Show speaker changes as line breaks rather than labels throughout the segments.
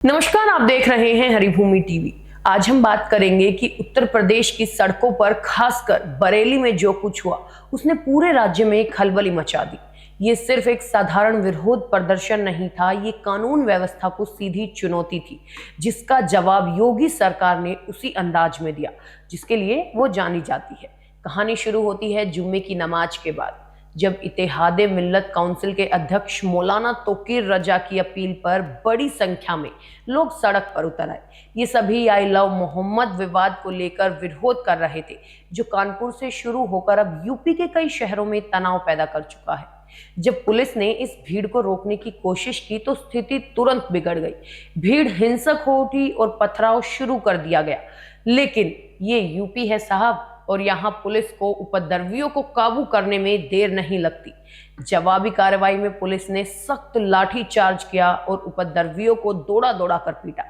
नमस्कार, आप देख रहे हैं हरिभूमि टीवी। आज हम बात करेंगे कि उत्तर प्रदेश की सड़कों पर खासकर बरेली में जो कुछ हुआ उसने पूरे राज्य में खलबली मचा दी। ये सिर्फ एक साधारण विरोध प्रदर्शन नहीं था, ये कानून व्यवस्था को सीधी चुनौती थी, जिसका जवाब योगी सरकार ने उसी अंदाज में दिया जिसके लिए वो जानी जाती है। कहानी शुरू होती है जुम्मे की नमाज के बाद, जब इत्तेहाद मिल्लत काउंसिल के अध्यक्ष मौलाना तोकीर रजा की अपील पर बड़ी संख्या में लोग सड़क पर उतर आए। ये सभी आई लव मोहम्मद विवाद को लेकर विरोध कर रहे थे, जो कानपुर से शुरू होकर अब यूपी के कई शहरों में तनाव पैदा कर चुका है। जब पुलिस ने इस भीड़ को रोकने की कोशिश की तो स्थिति तुरंत बिगड़ गई। भीड़ हिंसक हो उठी और पथराव शुरू कर दिया गया। लेकिन ये यूपी है साहब, और यहाँ पुलिस को उपद्रवियों को काबू करने में देर नहीं लगती। जवाबी कार्रवाई में पुलिस ने सख्त लाठी चार्ज किया और उपद्रवियों को दौड़ा दौड़ा कर पीटा।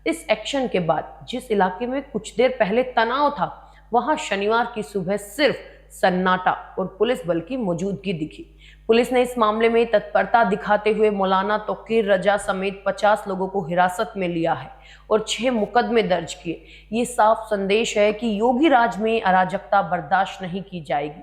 इस एक्शन के बाद जिस इलाके में कुछ देर पहले तनाव था, वहां शनिवार की सुबह सिर्फ सन्नाटा और पुलिस बल की मौजूदगी दिखी। पुलिस ने इस मामले में तत्परता दिखाते हुए मौलाना तोकीर रजा समेत 50 लोगों को हिरासत में लिया है और 6 मुकदमे दर्ज किए। ये साफ संदेश है कि योगी राज में अराजकता बर्दाश्त नहीं की जाएगी।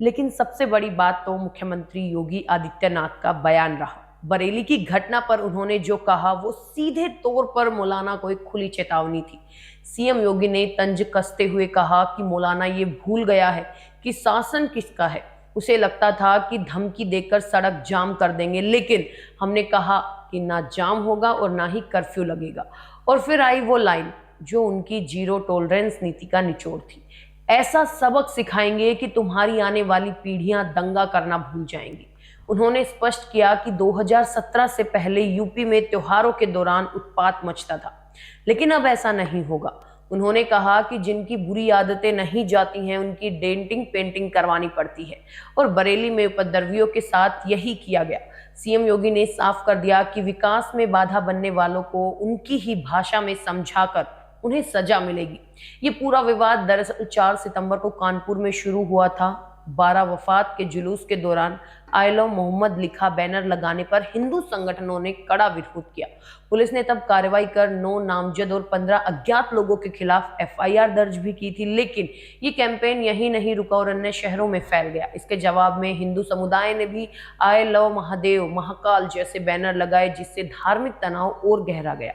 लेकिन सबसे बड़ी बात तो मुख्यमंत्री योगी आदित्यनाथ का बयान रहा। बरेली की घटना पर उन्होंने जो कहा वो सीधे तौर पर मौलाना को एक खुली चेतावनी थी। सीएम योगी ने तंज कसते हुए कहा कि मौलाना ये भूल गया है कि शासन किसका है। उसे लगता था कि धमकी देकर सड़क जाम कर देंगे, लेकिन हमने कहा कि ना जाम होगा और ना ही कर्फ्यू लगेगा। और फिर आई वो लाइन जो उनकी जीरो टॉलरेंस नीति का निचोड़ थी। ऐसा सबक सिखाएंगे कि तुम्हारी आने वाली पीढ़ियां दंगा करना भूल जाएंगी। उन्होंने स्पष्ट किया कि 2017 से पहले यूपी में त्योहारों के दौरान उत्पात मचता था, लेकिन अब ऐसा नहीं होगा। उन्होंने कहा कि जिनकी बुरी आदतें नहीं जाती हैं उनकी डेंटिंग पेंटिंग करवानी पड़ती है, और बरेली में उपद्रवियों के साथ यही किया गया। सीएम योगी ने साफ कर दिया कि विकास में बाधा बनने वालों को उनकी ही भाषा में समझाकर उन्हें सजा मिलेगी। ये पूरा विवाद दरअसल 4 सितंबर को कानपुर में शुरू हुआ था। 12 वफात के जुलूस के दौरान आई लव मोहम्मद लिखा बैनर लगाने पर हिंदू संगठनों ने कड़ा विरोध किया। पुलिस ने तब कार्रवाई कर 9 नामजद और 15 अज्ञात लोगों के खिलाफ एफआईआर दर्ज भी की थी। लेकिन ये कैंपेन यही नहीं रुका और अन्य शहरों में फैल गया। इसके जवाब में हिंदू समुदाय ने भी आई लव महादेव महाकाल जैसे बैनर लगाए, जिससे धार्मिक तनाव और गहरा गया।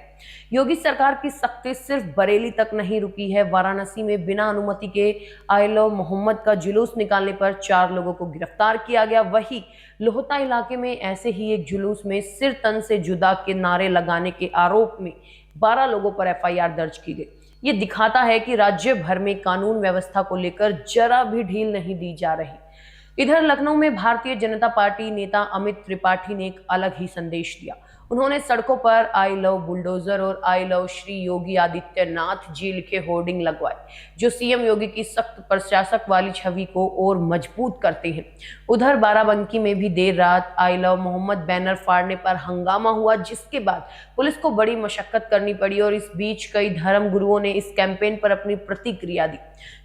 योगी सरकार की सख्ती सिर्फ बरेली तक नहीं रुकी है। वाराणसी में बिना अनुमति के आई लव मोहम्मद का जुलूस निकालने पर 4 लोगों को गिरफ्तार किया गया। वही लोहता इलाके में ऐसे ही एक जुलूस में सिर तन से जुदा के नारे लगाने के आरोप में 12 लोगों पर एफआईआर दर्ज की गई। ये दिखाता है कि राज्य भर में कानून व्यवस्था को लेकर जरा भी ढील नहीं दी जा रही। इधर लखनऊ में भारतीय जनता पार्टी नेता अमित त्रिपाठी ने एक अलग ही संदेश दिया। उन्होंने सड़कों पर आई लव बुलडोजर और आई लव श्री योगी आदित्यनाथ जी लिखे होर्डिंग लगवाए, जो सीएम योगी की सख्त प्रशासक वाली छवि को और मजबूत करते हैं। उधर बाराबंकी में भी देर रात आई लव मोहम्मद बैनर फाड़ने पर हंगामा हुआ, जिसके बाद पुलिस को बड़ी मशक्कत करनी पड़ी और इस बीच कई धर्म गुरुओं ने इस कैंपेन पर अपनी प्रतिक्रिया दी।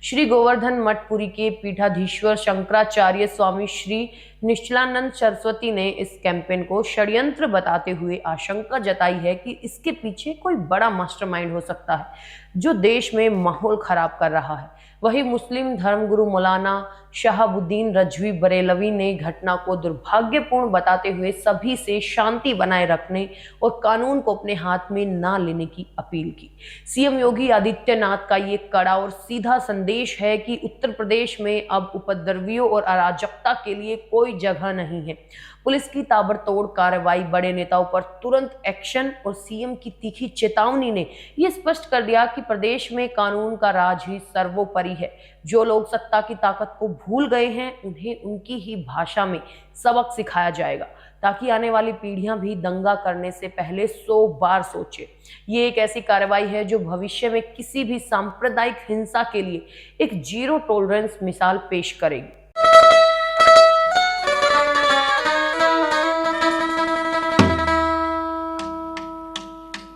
श्री गोवर्धन मठपुरी के पीठाधीश्वर शंकराचार्य स्वामी श्री निश्चलानंद सरस्वती ने इस कैंपेन को षड्यंत्र बताते हुए आशंका जताई है कि इसके पीछे कोई बड़ा मास्टरमाइंड हो सकता है, जो देश में माहौल खराब कर रहा है। वही मुस्लिम धर्मगुरु मौलाना शहाबुद्दीन रजवी बरेलवी ने घटना को दुर्भाग्यपूर्ण बताते हुए सभी से शांति बनाए रखने और कानून को अपने हाथ में ना लेने की अपील की। सीएम योगी आदित्यनाथ का ये कड़ा और सीधा संदेश है कि उत्तर प्रदेश में अब उपद्रवियों और अराजकता के लिए कोई जगह नहीं है। पुलिस की ताबड़तोड़ कार्रवाई, बड़े नेताओं पर तुरंत एक्शन और सीएम की तीखी चेतावनी ने यह स्पष्ट कर दिया कि प्रदेश में कानून का राज ही सर्वोपरि है। जो लोग सत्ता की ताकत को भूल गए हैं उन्हें उनकी ही भाषा में सबक सिखाया जाएगा, ताकि आने वाली पीढ़ियां भी दंगा करने से पहले 100 बार सोचे। ये एक ऐसी कार्रवाई है जो भविष्य में किसी भी सांप्रदायिक हिंसा के लिए एक जीरो टॉलरेंस मिसाल पेश करेगी।